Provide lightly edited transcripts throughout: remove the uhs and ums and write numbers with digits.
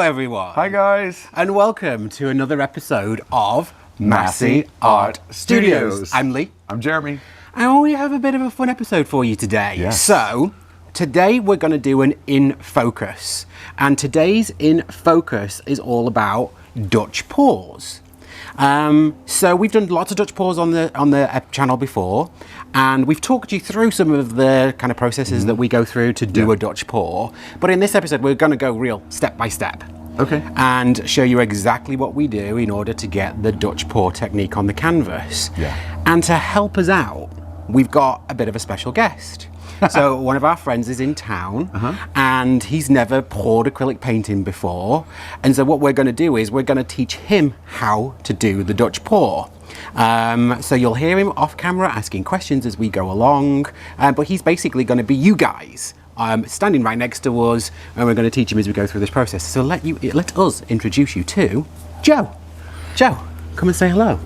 everyone. Hi guys. And welcome to another episode of Masse Art Studios. I'm Lee. I'm Jeremy. And we have a bit of a fun episode for you today. Yes. So, today we're going to do an in focus. And today's in focus is all about Dutch pours. So we've done lots of Dutch pours on the channel before, and we've talked you through some of the kind of processes that we go through to do a Dutch pour. But in this episode, we're going to go real step by step. Okay. And show you exactly what we do in order to get the Dutch pour technique on the canvas. Yeah. And to help us out, we've got a bit of a special guest. So one of our friends is in town, and he's never poured acrylic painting before. And so what we're going to do is we're going to teach him how to do the Dutch pour. So you'll hear him off camera asking questions as we go along, but he's basically going to be you guys. Standing right next to us, and we're going to teach him as we go through this process. So let us introduce you to Joe. Joe, come and say hello.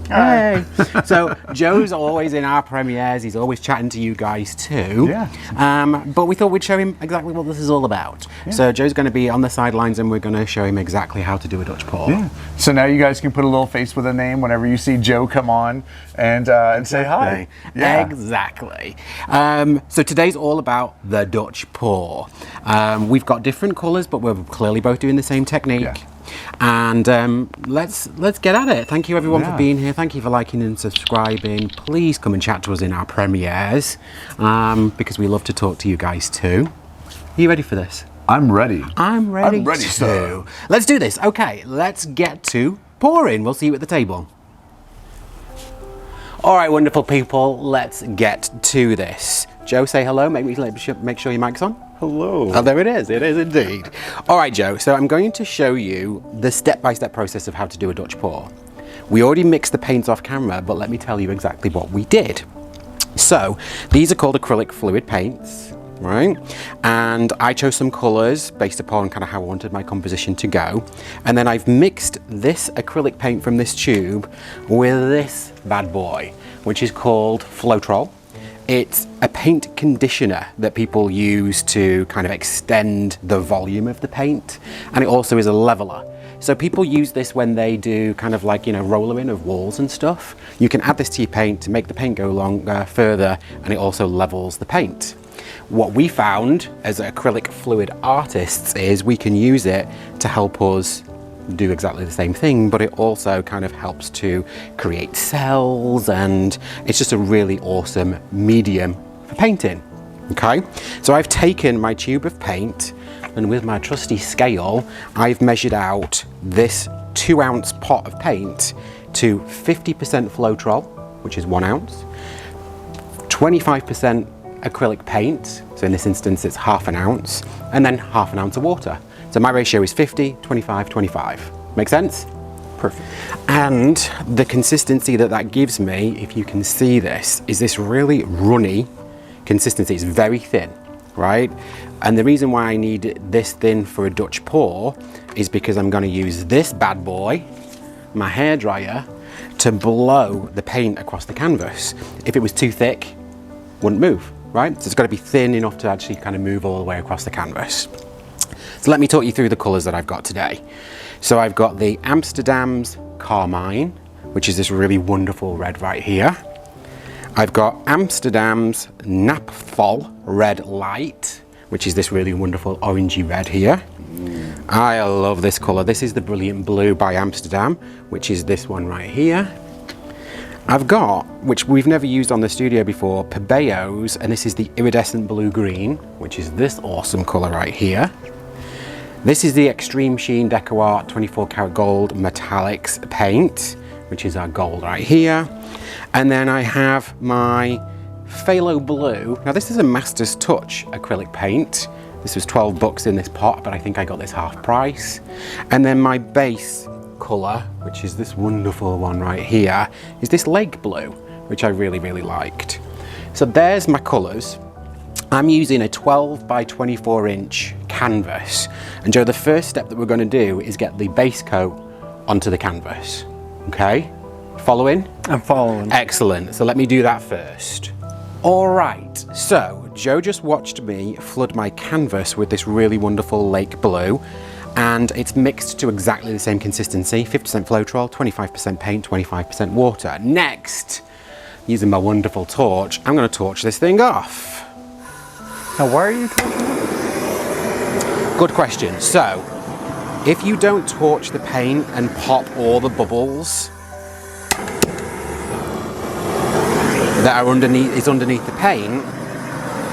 Hey. So Joe's always in our premieres. He's always chatting to you guys too. Yeah. But we thought we'd show him exactly what this is all about. Yeah. So Joe's going to be on the sidelines, and we're going to show him exactly how to do a Dutch pour. Yeah. So now you guys can put a little face with a name whenever you see Joe come on and say hi. Yeah. Exactly. So today's all about the Dutch pour. We've got different colours, but we're clearly both doing the same technique. Yeah. And let's get at it. Thank you everyone for being here. Thank you for liking and subscribing. Please come and chat to us in our premieres, because we love to talk to you guys too. Are you ready for this? I'm ready. I'm ready too. So let's do this. Okay, let's get to pouring. We'll see you at the table. All right, wonderful people, let's get to this. Joe, say hello. Make sure your mic's on. Hello. Oh, there it is. It is indeed. All right, Joe. So I'm going to show you the step-by-step process of how to do a Dutch pour. We already mixed the paints off camera, but let me tell you exactly what we did. So these are called acrylic fluid paints, right? And I chose some colors based upon kind of how I wanted my composition to go. And then I've mixed this acrylic paint from this tube with this bad boy, which is called Floetrol. It's a paint conditioner that people use to kind of extend the volume of the paint, and it also is a leveler. So people use this when they do kind of like, rollering of walls and stuff. You can add this to your paint to make the paint go further, and it also levels the paint. What we found as acrylic fluid artists is we can use it to help us do exactly the same thing, but it also kind of helps to create cells, and it's just a really awesome medium for painting. Okay, so I've taken my tube of paint, and with my trusty scale I've measured out this 2-ounce pot of paint to 50% Floetrol, which is 1 ounce, 25% acrylic paint, so in this instance it's ½ an ounce, and then ½ an ounce of water. So my ratio is 50, 25, 25. Make sense? Perfect. And the consistency that gives me, if you can see this, is this really runny consistency. It's very thin, right? And the reason why I need this thin for a Dutch pour is because I'm going to use this bad boy, my hairdryer, to blow the paint across the canvas. If it was too thick, it wouldn't move, right? So it's got to be thin enough to actually kind of move all the way across the canvas. So let me talk you through the colours that I've got today. So I've got the Amsterdam's Carmine, which is this really wonderful red right here. I've got Amsterdam's Napthol Red Light, which is this really wonderful orangey red here. I love this colour. This is the Brilliant Blue by Amsterdam, which is this one right here. I've got, which we've never used on the studio before, Pebeo's, and this is the Iridescent Blue Green, which is this awesome colour right here. This is the Extreme Sheen Deco Art 24 karat gold metallics paint, which is our gold right here. And then I have my Phthalo Blue. Now this is a Master's Touch acrylic paint. This was 12 bucks in this pot, but I think I got this half price. And then my base colour, which is this wonderful one right here, is this Lake Blue, which I really, really liked. So there's my colours. I'm using a 12 by 24 inch canvas. And Joe, the first step that we're going to do is get the base coat onto the canvas. Okay? Following? I'm following. Excellent. So let me do that first. All right. So Joe just watched me flood my canvas with this really wonderful lake blue. and it's mixed to exactly the same consistency, 50% Floetrol, 25% paint, 25% water. Next, using my wonderful torch, I'm going to torch this thing off. Now, why are you torching it? Good question. So, if you don't torch the paint and pop all the bubbles that are underneath the paint,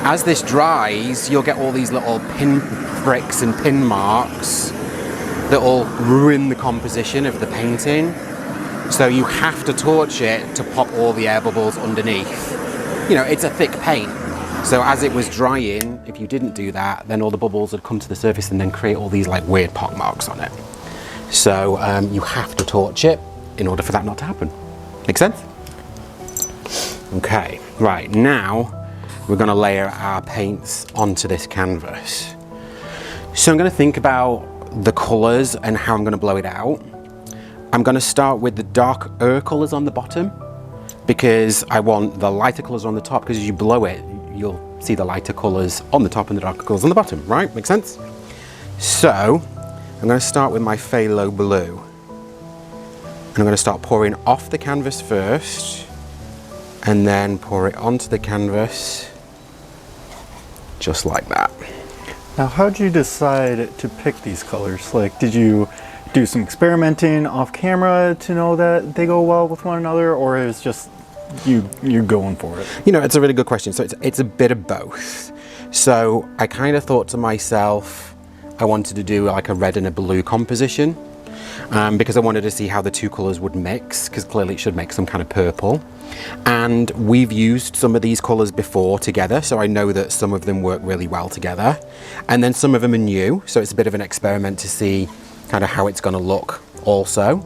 as this dries, you'll get all these little pin pricks and pin marks that will ruin the composition of the painting. So you have to torch it to pop all the air bubbles underneath. You know, it's a thick paint. So as it was drying, if you didn't do that, then all the bubbles would come to the surface and then create all these like weird pock marks on it. So you have to torch it in order for that not to happen. Make sense? Okay, right, now we're gonna layer our paints onto this canvas. So I'm gonna think about the colors and how I'm gonna blow it out. I'm going to start with the darker colours on the bottom because I want the lighter colours on the top, because as you blow it, you'll see the lighter colours on the top and the darker colours on the bottom, right? Make sense? So, I'm going to start with my phthalo blue. And I'm going to start pouring off the canvas first, and then pour it onto the canvas, just like that. Now, how'd you decide to pick these colors? Like, did you do some experimenting off camera to know that they go well with one another, or is just you going for it? You know, it's a really good question. So it's a bit of both. So I kind of thought to myself, I wanted to do like a red and a blue composition because I wanted to see how the two colors would mix, because clearly it should make some kind of purple. And we've used some of these colors before together, so I know that some of them work really well together. And then some of them are new, so it's a bit of an experiment to see kind of how it's going to look also.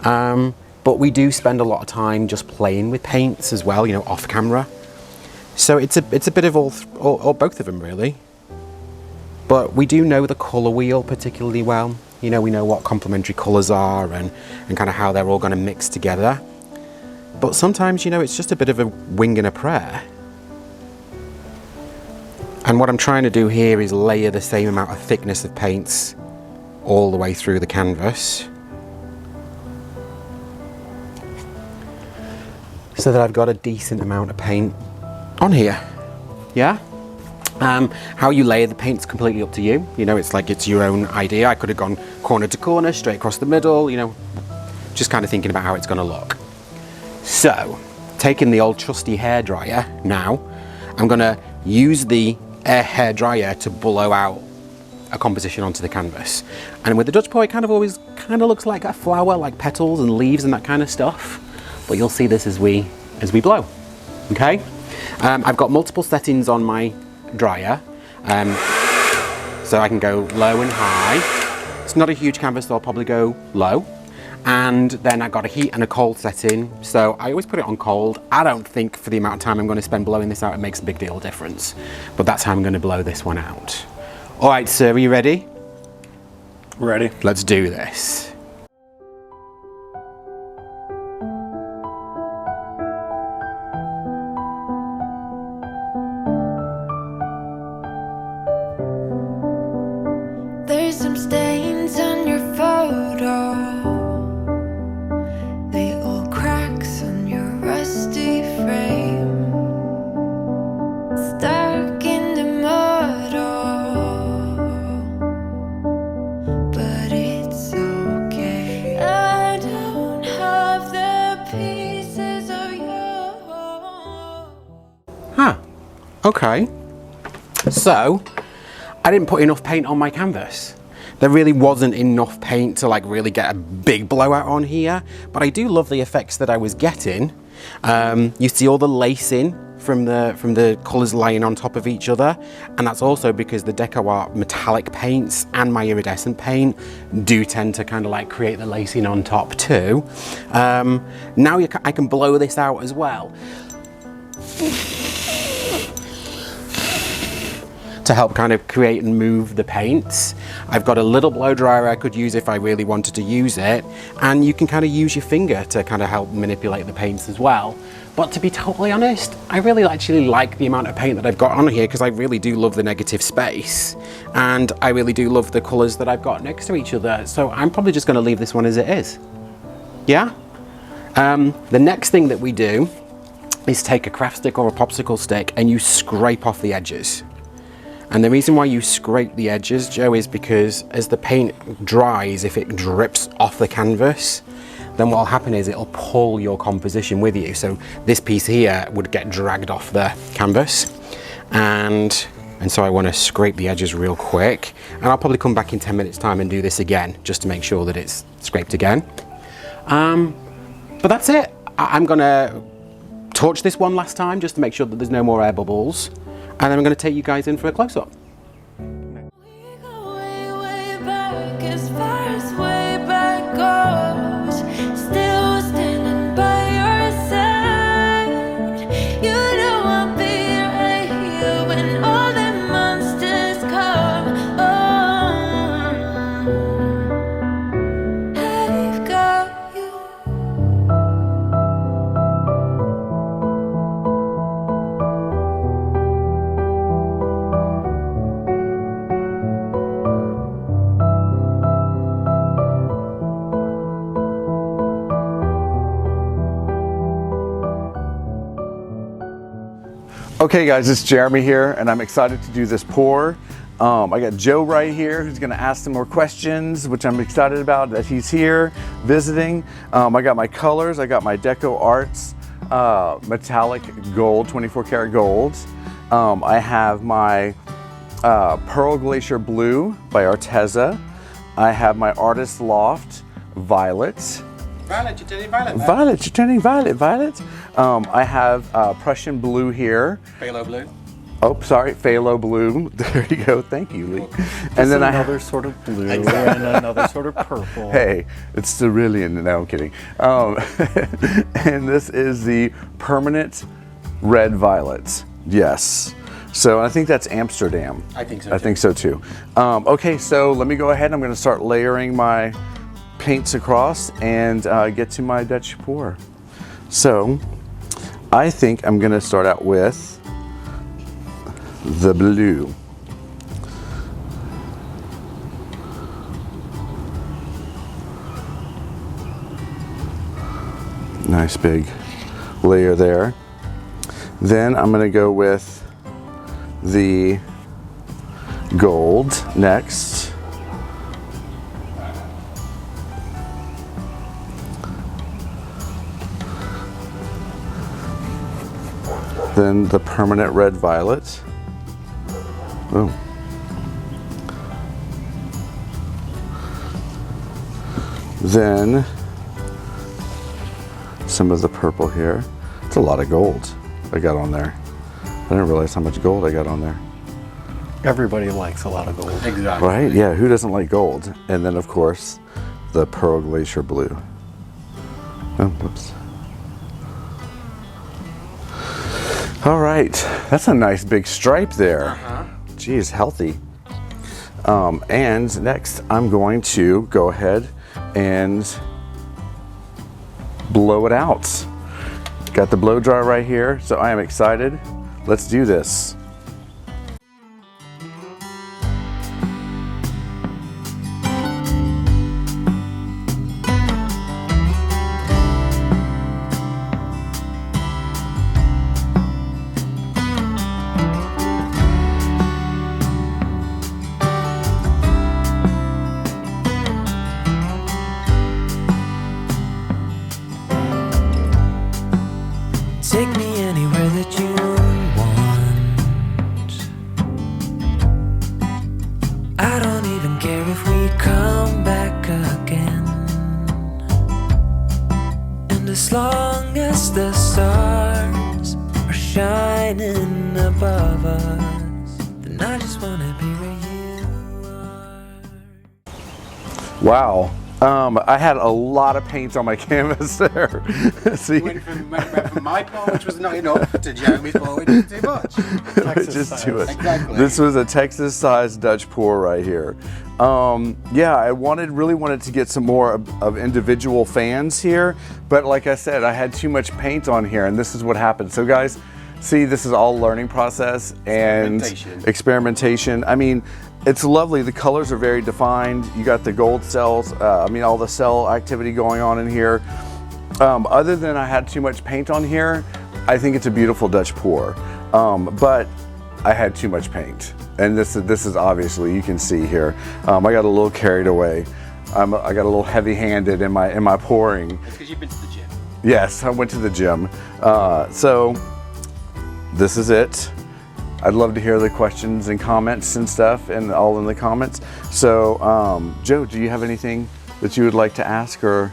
But we do spend a lot of time just playing with paints as well, you know, off camera. So it's a bit of all both of them really. But we do know the colour wheel particularly well. You know, we know what complementary colours are and kind of how they're all going to mix together. But sometimes, you know, it's just a bit of a wing and a prayer. And what I'm trying to do here is layer the same amount of thickness of paints all the way through the canvas, so that I've got a decent amount of paint on here. Yeah? How you layer the paint's completely up to you. You know, it's like it's your own idea. I could have gone corner to corner, straight across the middle, you know, just kind of thinking about how it's going to look. So, taking the old trusty hairdryer now, I'm going to use the hairdryer to blow out a composition onto the canvas. And with the Dutch pour, it kind of always kind of looks like a flower, like petals and leaves and that kind of stuff. But you'll see this as we blow. Okay? I've got multiple settings on my dryer, so I can go low and high. It's not a huge canvas, so I'll probably go low. And then I've got a heat and a cold setting, so I always put it on cold. I don't think for the amount of time I'm going to spend blowing this out it makes a big deal of difference, but that's how I'm going to blow this one out. All right, sir, are you ready? Ready. Let's do this. There's some stains on your photo, little cracks on your rusty frame, stuck in the mud, but it's okay. I don't have the pieces of you. Huh, okay. So, I didn't put enough paint on my canvas. There really wasn't enough paint to like really get a big blowout on here, but I do love the effects that I was getting. You see all the lacing from the colours laying on top of each other, and that's also because the Deco Art metallic paints and my iridescent paint do tend to kind of like create the lacing on top too. Now I can blow this out as well. to help kind of create and move the paints. I've got a little blow dryer I could use if I really wanted to use it, and you can kind of use your finger to kind of help manipulate the paints as well. But to be totally honest, I really actually like the amount of paint that I've got on here because I really do love the negative space, and I really do love the colours that I've got next to each other. So I'm probably just going to leave this one as it is. Yeah? The next thing that we do is take a craft stick or a popsicle stick and you scrape off the edges. And the reason why you scrape the edges, Joe, is because as the paint dries, if it drips off the canvas, then what will happen is it'll pull your composition with you. So this piece here would get dragged off the canvas. And so I want to scrape the edges real quick. And I'll probably come back in 10 minutes time and do this again, just to make sure that it's scraped again. But that's it. I'm gonna torch this one last time, just to make sure that there's no more air bubbles. And then I'm gonna take you guys in for a close-up. We go way, way back, as far as way back goes. Still standing by your side. You know I'll be right here when all the monsters come. I've got you. Okay guys, it's Jeremy here, and I'm excited to do this pour. I got Joe right here who's gonna ask some more questions, which I'm excited about that he's here visiting. I got my colors, I got my Deco Arts metallic gold, 24 karat gold. I have my Pearl Glacier Blue by Arteza. I have my Artist Loft Violet. Violet, you're turning violet. Violet, you're turning violet, Violet. I have Prussian Blue here. Phthalo blue. Oh, sorry, Phthalo Blue. There you go, thank you, Lee. And then another sort of blue and another sort of purple. Hey, it's cerulean. No, I'm kidding. And this is the permanent red violet. Yes. So I think that's Amsterdam. I think so too. I think so too. Okay, so let me go ahead. I'm going to start layering my paints across and get to my Dutch pour. So I think I'm going to start out with the blue. Nice big layer there. Then I'm going to go with the gold next. Then the permanent red violet. Oh. Then some of the purple here. It's a lot of gold I got on there. I didn't realize how much gold I got on there. Everybody likes a lot of gold. Exactly. Right? Yeah, who doesn't like gold? And then of course, the Pearl Glacier Blue. Oh, whoops. All right, that's a nice big stripe there. Geez, healthy. And next, I'm going to go ahead and blow it out. Got the blow dryer right here, so I am excited. Let's do this. Take me anywhere that you want. I don't even care if we come back again. And as long as the stars are shining above us, then I just wanna be where you are. Wow, I had a lot of paint on my canvas there. See? Went from my pour, which was not enough, to Jeremy's pour, which was too much. Just do it. Exactly. This was a Texas-sized Dutch pour right here. Yeah, I really wanted to get some more of individual fans here, but like I said, I had too much paint on here, and this is what happened. So guys, see, this is all learning process and experimentation. I mean, it's lovely. The colors are very defined. You got the gold cells, all the cell activity going on in here. Other than I had too much paint on here, I think it's a beautiful Dutch pour. But I had too much paint. And this is obviously, you can see here, I got a little carried away. I got a little heavy-handed in my pouring. It's because you've been to the gym. Yes, I went to the gym. So this is it. I'd love to hear the questions and comments and stuff, and all in the comments. So, Joe, do you have anything that you would like to ask or?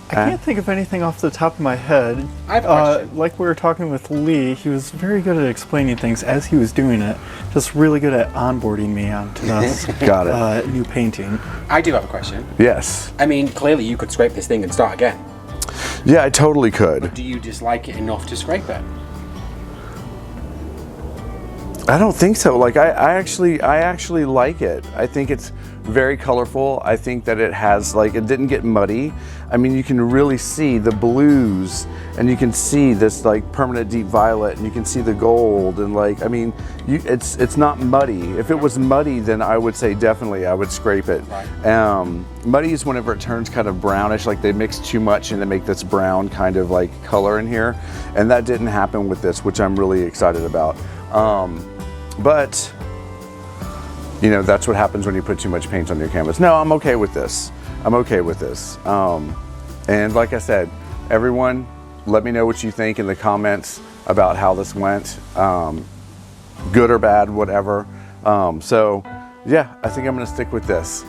I can't think of anything off the top of my head. I have a question. Like we were talking with Lee, he was very good at explaining things as he was doing it. Just really good at onboarding me onto this Got it. new painting. I do have a question. Yes. I mean, clearly you could scrape this thing and start again. Yeah, I totally could. Do you dislike it enough to scrape it? I don't think so. Like I actually like it. I think it's very colorful. I think that it has, like, it didn't get muddy. I mean, you can really see the blues, and you can see this like permanent deep violet, and you can see the gold, and like, I mean, it's not muddy. If it was muddy, then I would say definitely I would scrape it. Right. Muddy is whenever it turns kind of brownish, like they mix too much and they make this brown kind of like color in here, and that didn't happen with this, which I'm really excited about. But you know, that's what happens when you put too much paint on your canvas. No, I'm okay with this. I'm okay with this. And like I said, everyone, let me know what you think in the comments about how this went. Good or bad, whatever. So yeah, I think I'm gonna stick with this.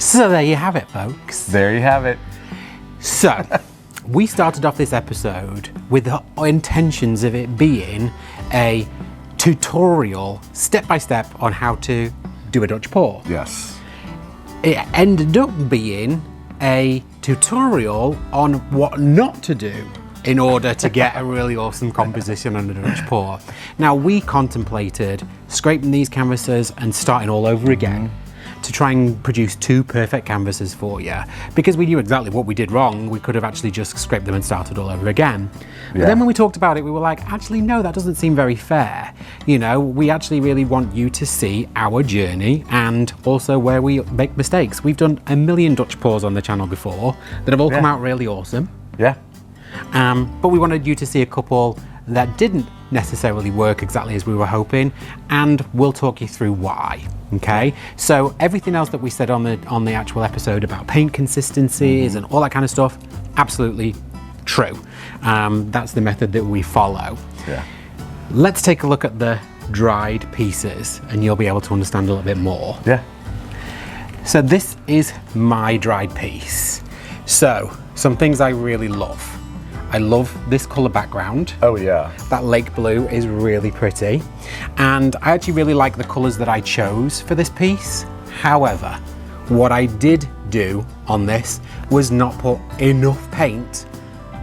So there you have it, folks. There you have it. So, we started off this episode with the intentions of it being a tutorial, step-by-step, on how to do a Dutch pour. Yes. It ended up being a tutorial on what not to do in order to get a really awesome composition on a Dutch pour. Now, we contemplated scraping these canvases and starting all over again to try and produce two perfect canvases for you, because we knew exactly what we did wrong. We could have actually just scraped them and started all over again. But then when we talked about it, we were like, actually no, that doesn't seem very fair. You know, we actually really want you to see our journey and also where we make mistakes. We've done a million Dutch pours on the channel before that have all come out really awesome. Yeah. But we wanted you to see a couple that didn't necessarily work exactly as we were hoping, and we'll talk you through why. Okay, so everything else that we said on the actual episode about paint consistencies and all that kind of stuff, absolutely true. That's the method that we follow. Yeah. Let's take a look at the dried pieces, and you'll be able to understand a little bit more. Yeah. So this is my dried piece. So some things I really love. I love this colour background. Oh yeah. That lake blue is really pretty. And I actually really like the colours that I chose for this piece. However, what I did do on this was not put enough paint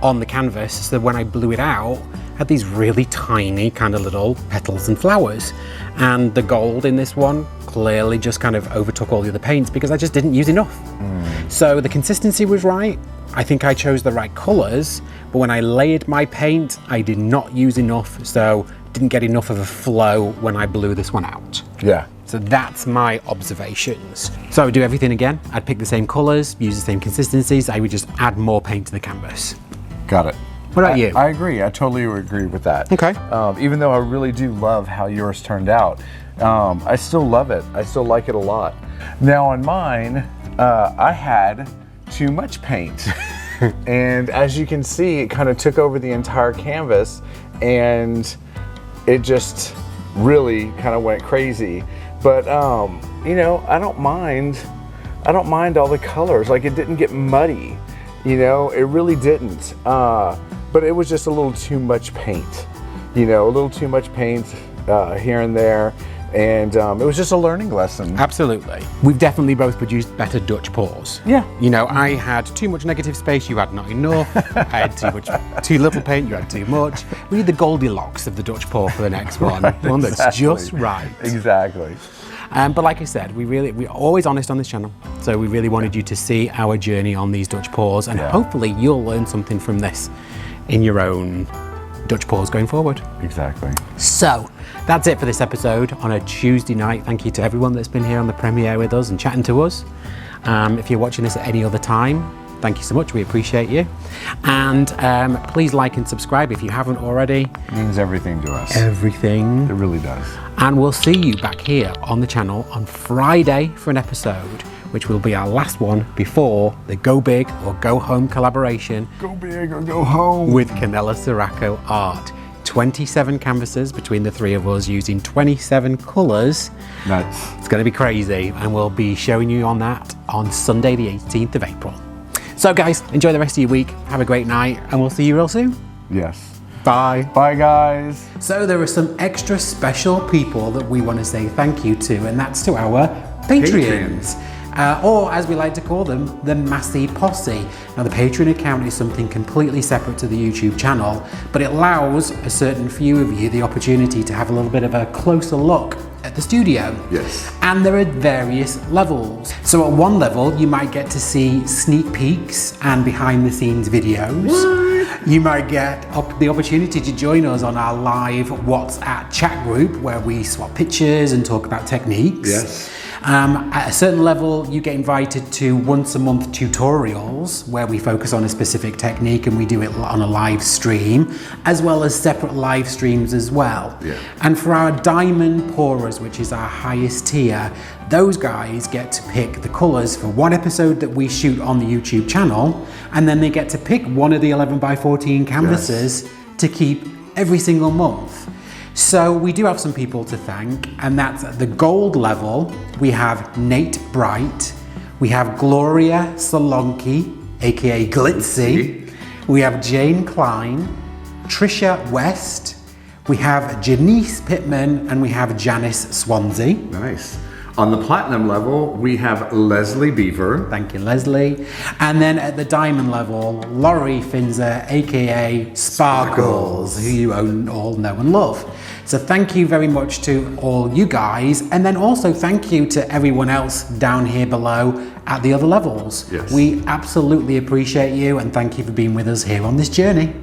on the canvas, so when I blew it out, I had these really tiny kind of little petals and flowers. And the gold in this one clearly just kind of overtook all the other paints because I just didn't use enough. So the consistency was right. I think I chose the right colours, but when I layered my paint, I did not use enough, so didn't get enough of a flow when I blew this one out. Yeah. So that's my observations. So I would do everything again. I'd pick the same colours, use the same consistencies. I would just add more paint to the canvas. Got it. What about you? I agree. I totally agree with that. Okay. Even though I really do love how yours turned out, I still love it. I still like it a lot. Now on mine, I had too much paint. And as you can see, it kind of took over the entire canvas and it just really kind of went crazy. But you know, I don't mind all the colors. Like, it didn't get muddy, you know, it really didn't. But it was just a little too much paint, you know, a little too much paint here and there. And it was just a learning lesson. Absolutely. We've definitely both produced better Dutch pours. Yeah. You know, I had too much negative space, you had not enough. I had too little paint, you had too much. We need the Goldilocks of the Dutch pour for the next one. One that's Exactly. just right. Exactly. But like I said, we're always honest on this channel. So we really wanted you to see our journey on these Dutch pours, and hopefully you'll learn something from this in your own Dutch pours going forward. Exactly. So that's it for this episode on a Tuesday night. Thank you to everyone that's been here on the premiere with us and chatting to us. If you're watching this at any other time, thank you so much. We appreciate you. And please like and subscribe if you haven't already. It means everything to us. Everything. It really does. And we'll see you back here on the channel on Friday for an episode, which will be our last one before the Go Big or Go Home collaboration. Go big or go home. With Canella Sirocco Art. 27 canvases between the three of us using 27 colours. Nuts. It's going to be crazy, and we'll be showing you on that on Sunday the 18th of April. So guys, enjoy the rest of your week, have a great night, and we'll see you real soon. Yes. Bye. Bye, guys. So there are some extra special people that we want to say thank you to, and that's to our Patreons. Or as we like to call them, the Masse Posse. Now the Patreon account is something completely separate to the YouTube channel, but it allows a certain few of you the opportunity to have a little bit of a closer look at the studio. Yes. And there are various levels. So at one level, you might get to see sneak peeks and behind the scenes videos. What? You might get the opportunity to join us on our live WhatsApp chat group where we swap pictures and talk about techniques. Yes. At a certain level, you get invited to once a month tutorials where we focus on a specific technique and we do it on a live stream, as well as separate live streams as well. Yeah. And for our diamond pourers, which is our highest tier, those guys get to pick the colours for one episode that we shoot on the YouTube channel, and then they get to pick one of the 11x14 canvases to keep every single month. So we do have some people to thank, and that's at the gold level. We have Nate Bright, we have Gloria Solonki, aka Glitzy, we have Jane Klein, Trisha West, we have Janice Pittman, and we have Janice Swansea. Nice. On the platinum level, we have Leslie Beaver. Thank you, Leslie. And then at the diamond level, Laurie Finzer, aka Sparkles, who you all know and love. So thank you very much to all you guys. And then also thank you to everyone else down here below at the other levels. Yes. We absolutely appreciate you, and thank you for being with us here on this journey.